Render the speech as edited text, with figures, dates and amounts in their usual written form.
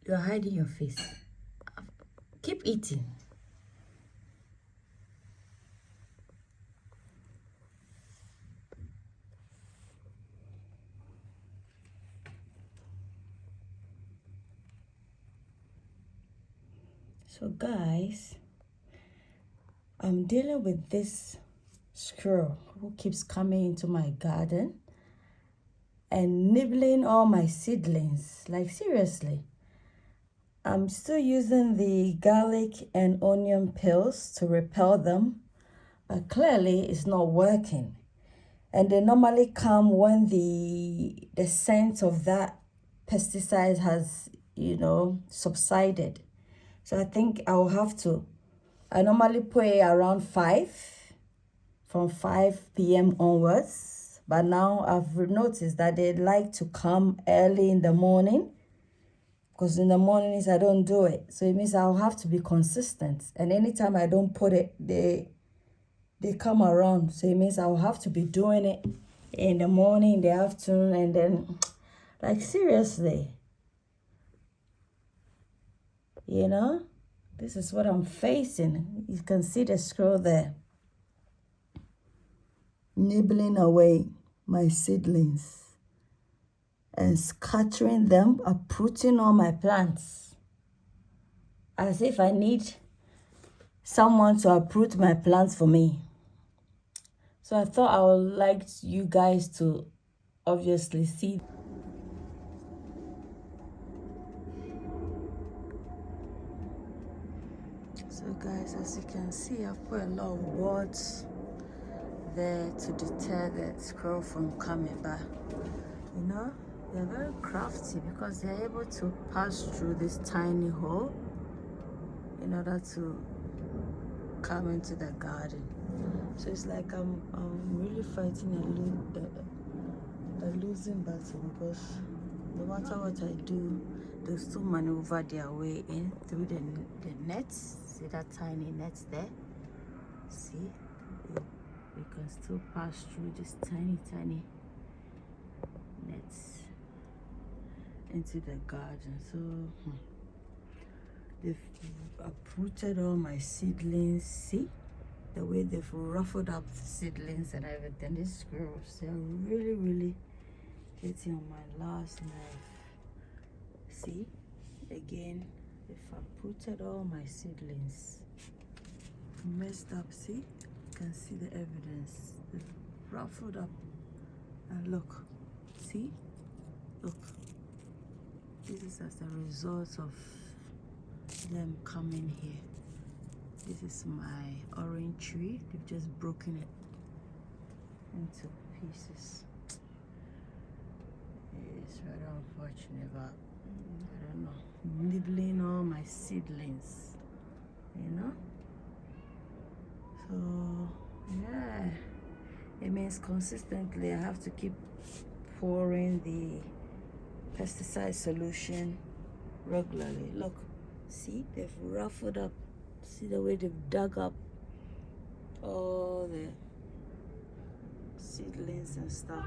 You're hiding your face. Keep eating. So guys, I'm dealing with this squirrel who keeps coming into my garden and nibbling all my seedlings. Like seriously. I'm still using the garlic and onion pills to repel them, but clearly it's not working. And they normally come when the scent of that pesticide has, subsided. So I think I will have to, I normally put it around 5, from 5 p.m. onwards. But now I've noticed that they like to come early in the morning, because in the mornings I don't do it. So it means I'll have to be consistent. And anytime I don't put it, they come around. So it means I'll have to be doing it in the morning, in the afternoon, and then, like, seriously. This is what I'm facing. You can see the squirrel there, nibbling away my seedlings and scattering them, uprooting all my plants. As if I need someone to uproot my plants for me. So I thought I would like you guys to obviously see. So guys, as you can see, I've put a lot of boards there to deter the squirrel from coming back. They're very crafty because they're able to pass through this tiny hole in order to come into the garden. So it's like I'm really fighting a losing battle, because no matter what I do, they still maneuver their way in through the nets. See that tiny net there? See? We can still pass through this tiny nets into the garden. So they've uprooted all my seedlings. See the way they've ruffled up the seedlings and everything. These squirrels, they're really getting on my last nerve. See, again, they've uprooted all my seedlings. Messed up. See, you can see the evidence. They've ruffled up, and look, see, look, this is as a result of them coming here. This is my orange tree. They've just broken it into pieces. It's rather unfortunate, but I don't know, nibbling all my seedlings, So yeah, it means consistently I have to keep pouring the pesticide solution regularly. Look, see, they've ruffled up. See the way they've dug up all the seedlings and stuff.